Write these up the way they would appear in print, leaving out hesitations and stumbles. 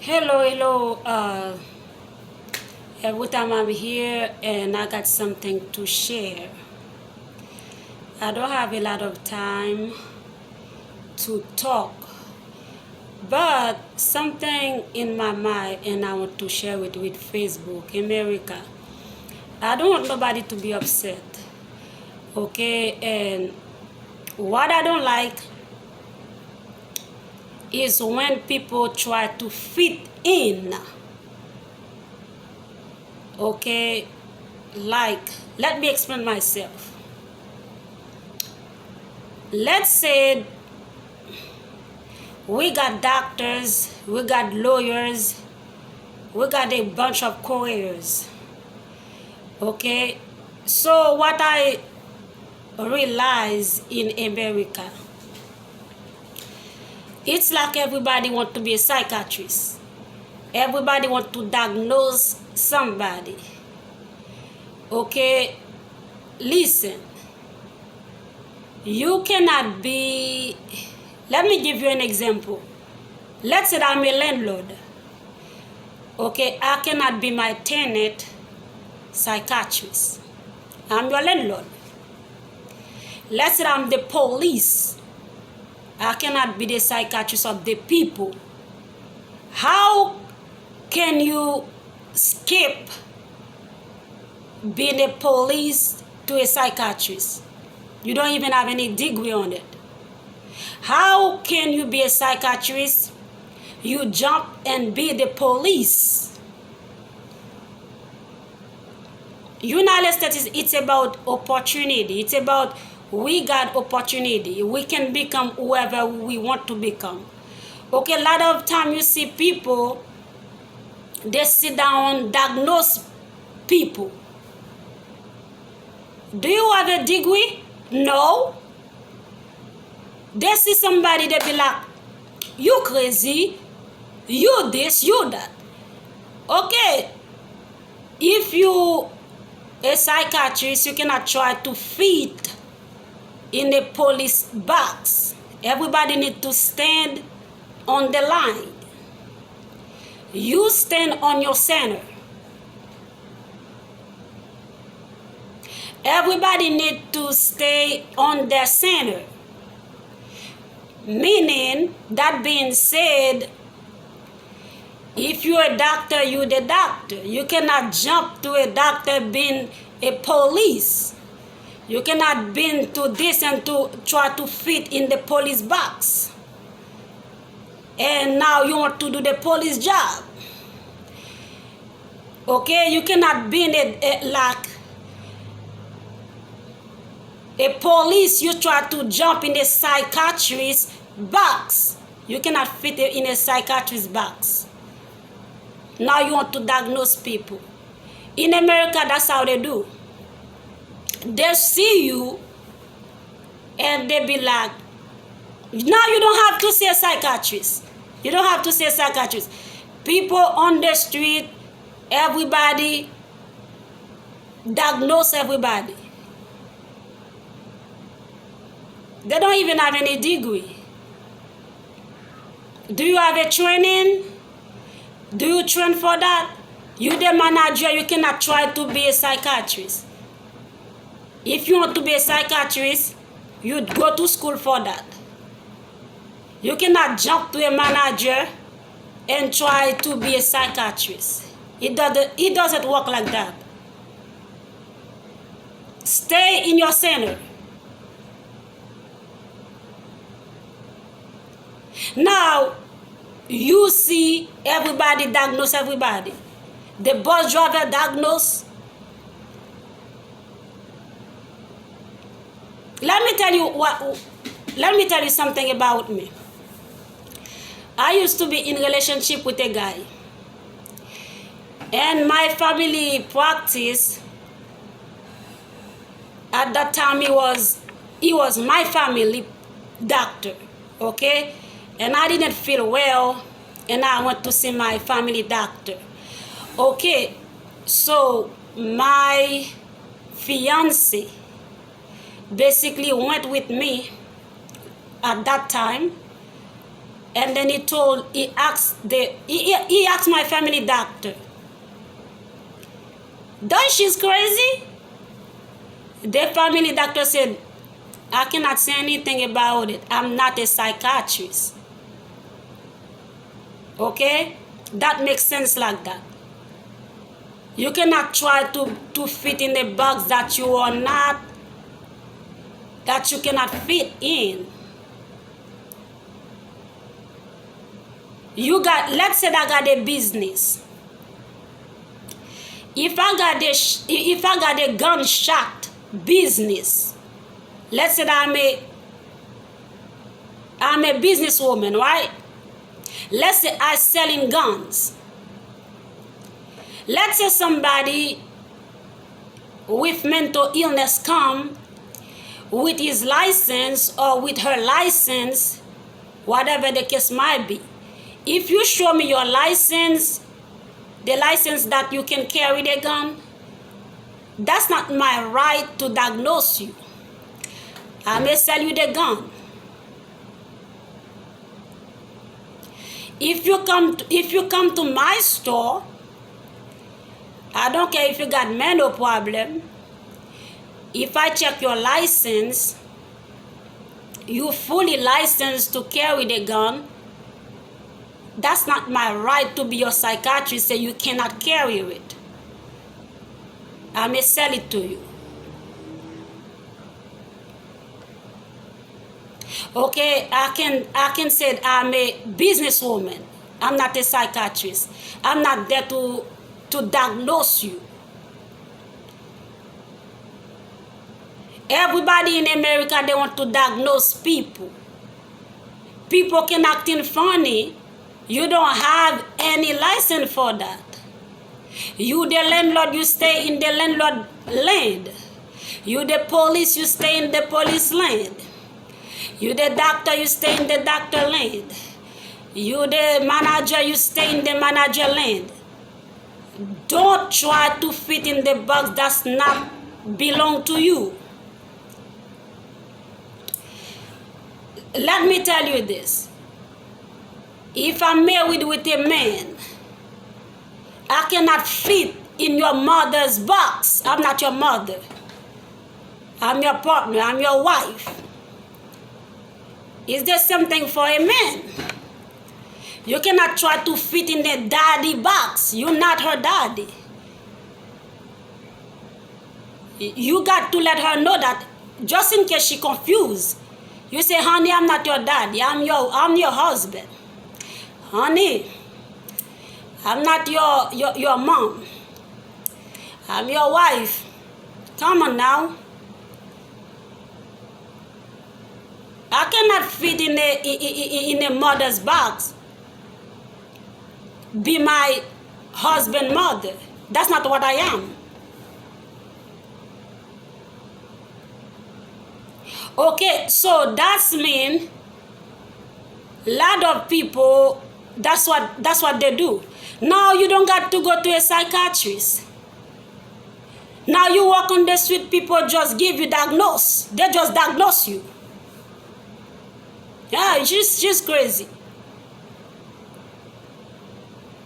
Hello. Every time I'm here and I got something to share, I don't have a lot of time to talk, but something in my mind and I want to share it with Facebook, America. I don't want nobody to be upset, okay? And what I don't like is when people try to fit in, okay? Like, let me explain myself. Let's say we got doctors, we got lawyers, we got a bunch of careers. Okay? So what I realize in America, it's like everybody want to be a psychiatrist. Everybody want to diagnose somebody. Okay? Listen. You cannot be. Let me give you an example. Let's say I'm a landlord. Okay, I cannot be my tenant psychiatrist. I'm your landlord. Let's say I'm the police. I cannot be the psychiatrist of the people. How can you skip being a police to a psychiatrist? You don't even have any degree on it. How can you be a psychiatrist? You jump and be the police. United States, it's about opportunity. It's about we got opportunity. We can become whoever we want to become. Okay, a lot of time you see people, they sit down, diagnose people. Do you have a degree? No. They see somebody, they be like, you crazy, you this, you that. Okay, if you a psychiatrist, you cannot try to fit in a police box. Everybody need to stand on the line. You stand on your center. Everybody need to stay on their center. Meaning, that being said, if you're a doctor, you're the doctor. You cannot jump to a doctor being a police. You cannot be to this and to try to fit in the police box. And now you want to do the police job. Okay, you cannot be like a police, you try to jump in the psychiatrist box. You cannot fit in a psychiatrist box. Now you want to diagnose people. In America, that's how they do. They see you and they be like, now you don't have to say psychiatrist. You don't have to say psychiatrist. People on the street, everybody, diagnose everybody. They don't even have any degree. Do you have a training? Do you train for that? You the manager, you cannot try to be a psychiatrist. If you want to be a psychiatrist, you go to school for that. You cannot jump to a manager and try to be a psychiatrist. It doesn't work like that. Stay in your center. Now, you see everybody diagnose everybody. The bus driver diagnose. Let me tell you something about me. I used to be in relationship with a guy. And my family practice, at that time he was my family doctor. Okay? And I didn't feel well, and I went to see my family doctor. Okay, so my fiance basically went with me at that time And then he asked my family doctor, "Don't she's crazy?" The family doctor said, "I cannot say anything about it. I'm not a psychiatrist." Okay? That makes sense like that. You cannot try to fit in a box that you are not, that you cannot fit in. Let's say I got a business. If I got a gunshot business, let's say that I'm a businesswoman, right? Let's say I selling guns. Let's say somebody with mental illness come with his license or with her license, whatever the case might be. If you show me your license, the license that you can carry the gun, that's not my right to diagnose you. I may sell you the gun. If you come to my store, I don't care if you got mental problem. If I check your license, you fully licensed to carry the gun. That's not my right to be your psychiatrist, say you cannot carry it. I may sell it to you. Okay, I can say I'm a businesswoman. I'm not a psychiatrist. I'm not there to diagnose you. Everybody in America, they want to diagnose people. People can act funny. You don't have any license for that. You the landlord, you stay in the landlord land. You the police, you stay in the police land. You the doctor, you stay in the doctor land. You the manager, you stay in the manager land. Don't try to fit in the box that's not belong to you. Let me tell you this. If I'm married with a man, I cannot fit in your mother's box. I'm not your mother. I'm your partner. I'm your wife. Is there something for a man? You cannot try to fit in the daddy box. You're not her daddy. You got to let her know that, just in case she confused. You say, "Honey, I'm not your daddy. I'm your husband. Honey, I'm not your mom. I'm your wife. Come on now." I cannot fit in a mother's box. Be my husband mother. That's not what I am. Okay, so that's mean a lot of people, that's what they do. Now you don't got to go to a psychiatrist. Now you walk on the street, people just give you diagnose. They just diagnose you. Yeah, she's crazy.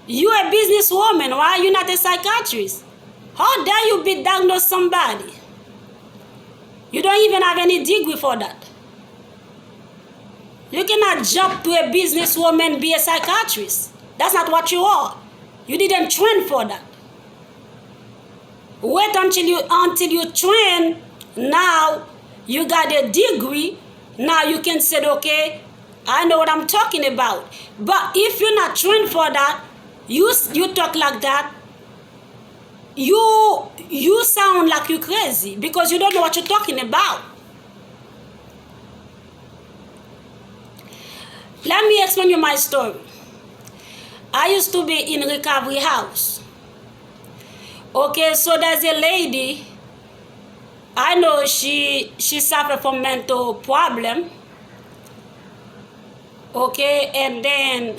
You a businesswoman, why are you not a psychiatrist? How dare you be diagnosed somebody? You don't even have any degree for that. You cannot jump to a businesswoman, be a psychiatrist. That's not what you are. You didn't train for that. Wait until you train. Now you got a degree. Now you can say, okay, I know what I'm talking about. But if you're not trained for that, you talk like that, you sound like you're crazy because you don't know what you're talking about. Let me explain you my story. I used to be in recovery house. Okay, so there's a lady, I know she suffered from mental problem. Okay, and then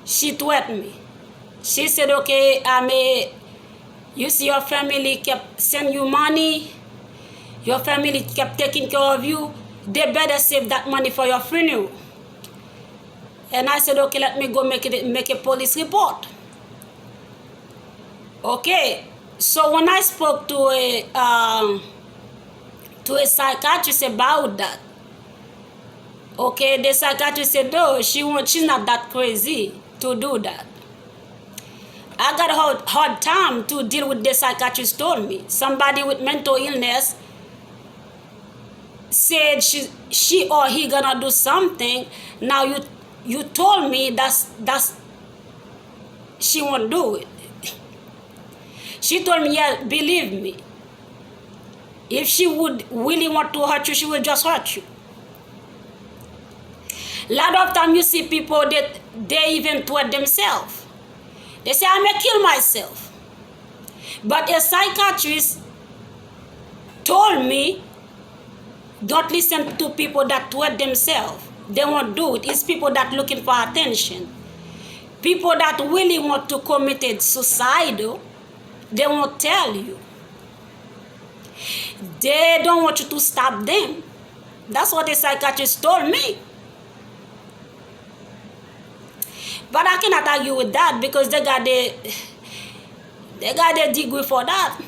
she threatened me. She said, okay, you see your family kept sending you money. Your family kept taking care of you. They better save that money for your funeral. And I said, okay, let me go make a police report. Okay, so when I spoke to a psychiatrist about that, okay, the psychiatrist said, no, she's not that crazy to do that. I got a hard time to deal with the psychiatrist told me. Somebody with mental illness said she or he gonna do something. Now you told me that's she won't do it. She told me, yeah, believe me. If she would really want to hurt you, she will just hurt you. A lot of time you see people that they even threat themselves. They say, I may kill myself. But a psychiatrist told me, don't listen to people that threat themselves. They won't do it. It's people that looking for attention. People that really want to commit suicide, they won't tell you. They don't want you to stop them. That's what the psychiatrist told me. But I cannot argue with that because they got the degree for that.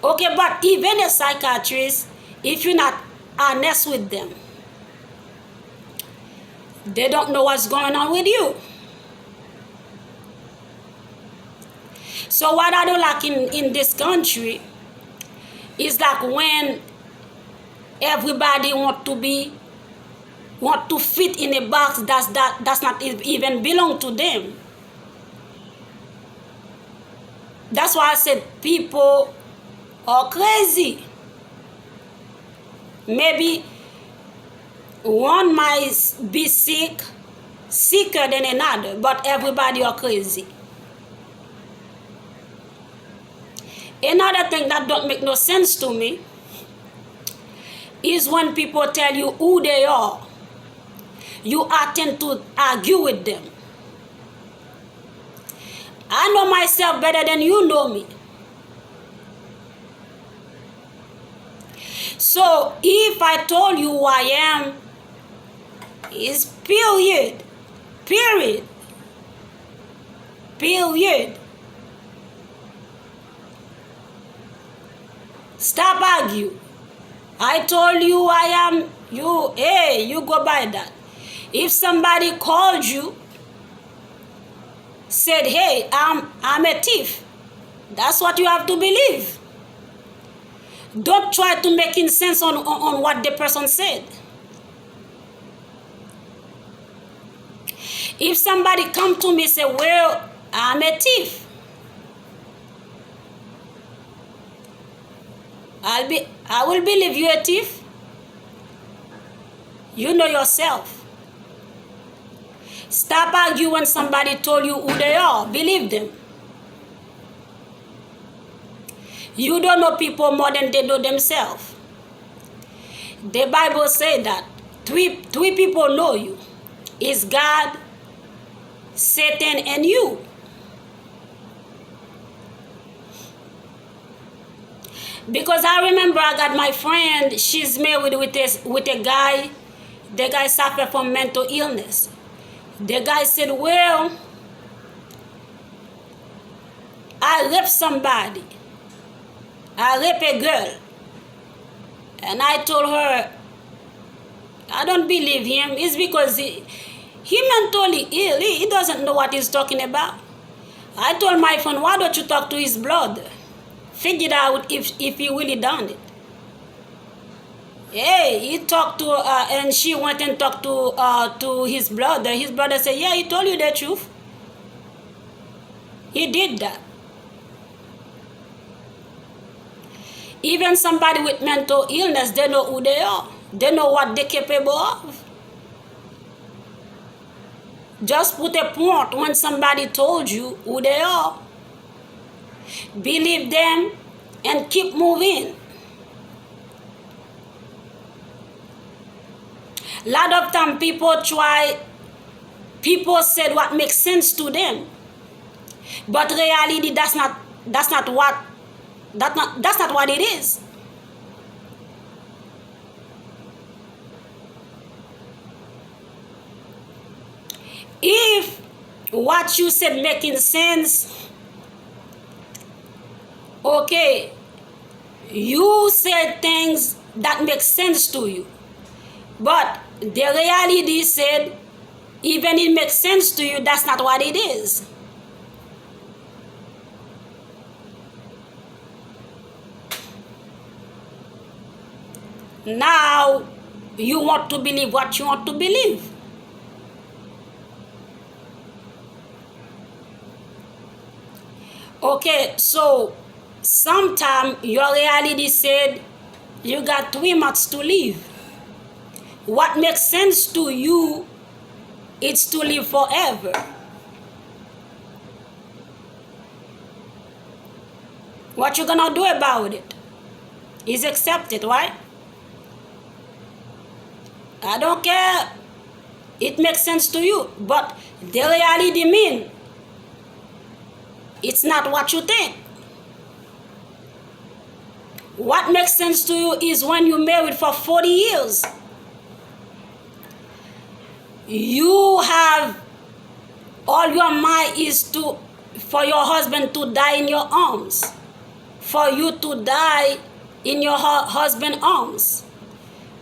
Okay, but even a psychiatrist, if you're not honest with them, they don't know what's going on with you. So what I don't like in this country is like when everybody want to fit in a box that's not even belong to them. That's why I said people are crazy. Maybe one might be sicker than another, but everybody are crazy. Another thing that don't make no sense to me is when people tell you who they are, you tend to argue with them. I know myself better than you know me. So if I told you who I am, is period. Period. Period. Stop argue. I told you I am, you go by that. If somebody called you, said, hey, I'm a thief, that's what you have to believe. Don't try to make sense on what the person said. If somebody come to me and say, well, I'm a thief, I will believe you're a thief. You know yourself. Stop arguing when somebody told you who they are. Believe them. You don't know people more than they know themselves. The Bible says that three people know you. It's God, Satan, and you. Because I remember I got my friend, she's married with a guy. The guy suffered from mental illness. The guy said, well, I raped somebody. I raped a girl. And I told her, I don't believe him. It's because he mentally ill. He doesn't know what he's talking about. I told my friend, why don't you talk to his brother? Figure out if he really done it. Hey, he talked to and she went and talked to his brother. His brother said, yeah, he told you the truth. He did that. Even somebody with mental illness, they know who they are. They know what they're capable of. Just put a point when somebody told you who they are. Believe them and keep moving. A lot of time people said what makes sense to them. But reality, that's not what it is. If what you said making sense, okay, you said things that make sense to you, but the reality said, even it makes sense to you, that's not what it is. Now you want to believe what you want to believe. Okay, so sometime your reality said you got 3 months to live. What makes sense to you is to live forever. What you gonna do about it is accept it, right? I don't care. It makes sense to you, but the reality mean it's not what you think. What makes sense to you is when you married for 40 years. You have all your mind is to for your husband to die in your arms, for you to die in your husband's arms.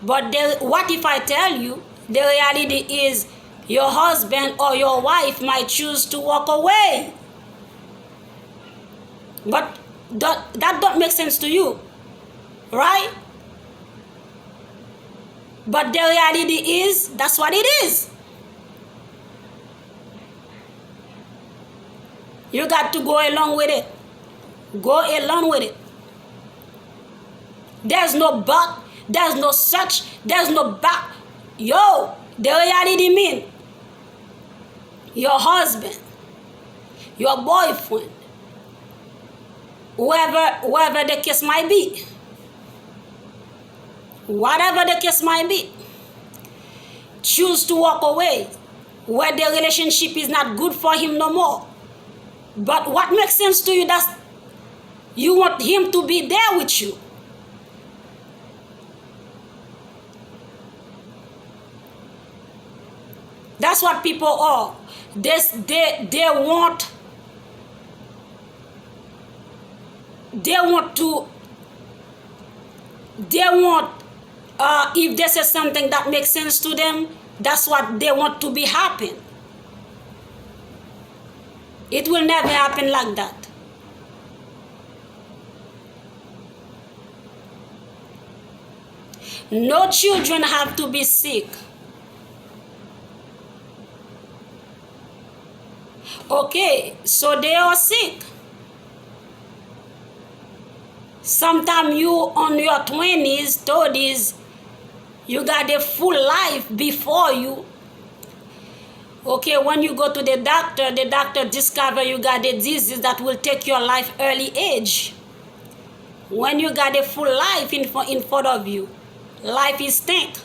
But what if I tell you the reality is your husband or your wife might choose to walk away? But that don't make sense to you, right? But the reality is that's what it is. You got to go along with it. Go along with it. There's no but, there's no such, there's no back. Yo, the reality mean your husband, your boyfriend, whoever the case might be, whatever the case might be, choose to walk away where the relationship is not good for him no more. But what makes sense to you, that's you want him to be there with you. That's what people are. They want if this is something that makes sense to them, that's what they want to be happen. It will never happen like that. No children have to be sick. Okay, so they are sick. Sometimes you on your 20s, 30s, you got a full life before you. Okay, when you go to the doctor discover you got a disease that will take your life early age. When you got a full life in front of you, life is stink.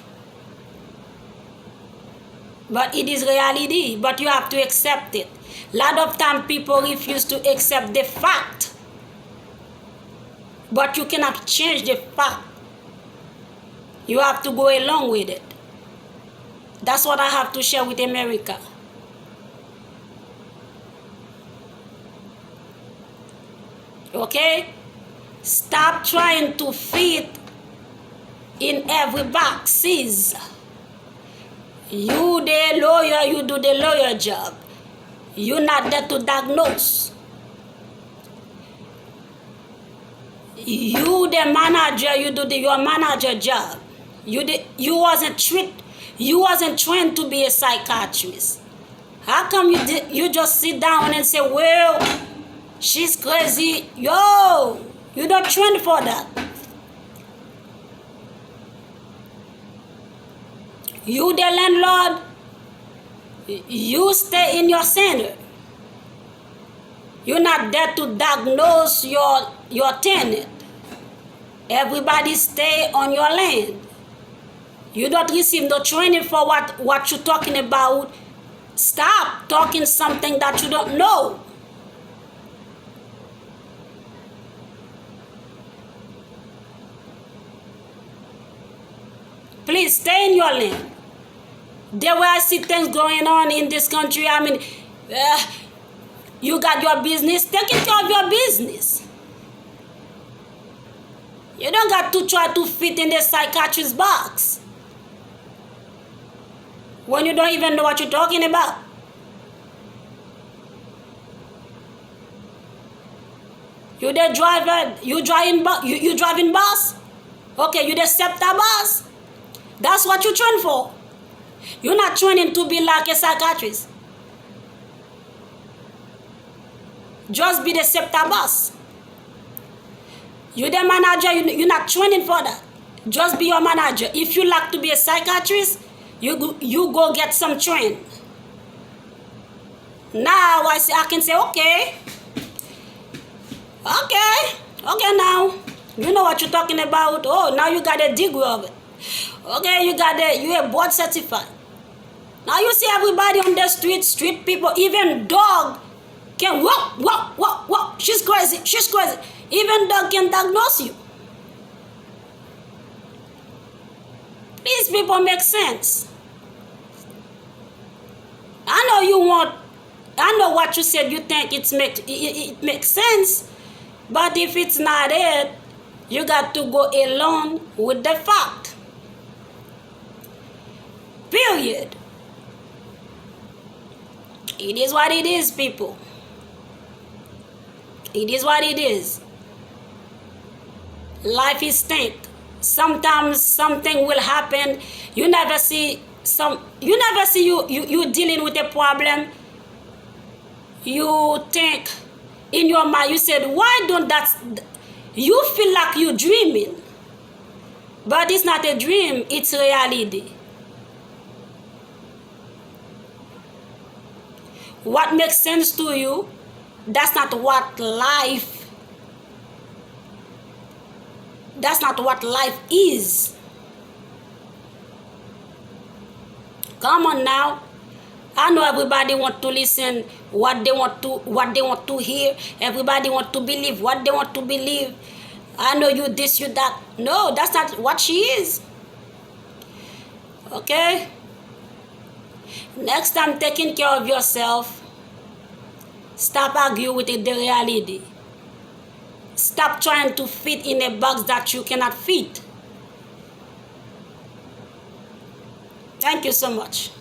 But it is reality, but you have to accept it. A lot of time people refuse to accept the fact. But you cannot change the fact. You have to go along with it. That's what I have to share with America. Okay? Stop trying to fit in every boxes. You the lawyer, you do the lawyer job. You're not there to diagnose. You the manager, you do your manager job. You wasn't trained to be a psychiatrist. How come you just sit down and say, well, she's crazy? Yo, you don't train for that. You the landlord, you stay in your center. You're not there to diagnose your tenant. Everybody stay on your land. You don't receive no training for what you're talking about. Stop talking something that you don't know. Please stay in your lane. The way I see things going on in this country, I mean, you got your business, take care of your business. You don't got to try to fit in the psychiatrist box when you don't even know what you're talking about. You the driver, you driving bus? Okay, you the SEPTA bus? That's what you train for. You're not training to be like a psychiatrist. Just be the SEPTA boss. You the manager, you're not training for that. Just be your manager. If you like to be a psychiatrist, you go get some training. Now I can say, okay, now you know what you're talking about. Oh, now you got a degree of it. Okay, you a board certified. Now you see everybody on the street people, even dog can walk. She's crazy. Even dog can diagnose you. These people make sense. I know what you said, you think it makes sense, but if it's not it, you got to go along with the fact. Period. It is what it is, people. It is what it is. Life is stink. Sometimes something will happen. You never see you dealing with a problem. You think in your mind, you said, why don't that, you feel like you're dreaming. But it's not a dream, it's reality. What makes sense to you, that's not what life is. Come on now. I know everybody want to listen what they want to hear. Everybody want to believe what they want to believe. I know you this, you that. No, that's not what she is. Okay? Next time, taking care of yourself. Stop arguing with the reality. Stop trying to fit in a box that you cannot fit. Thank you so much.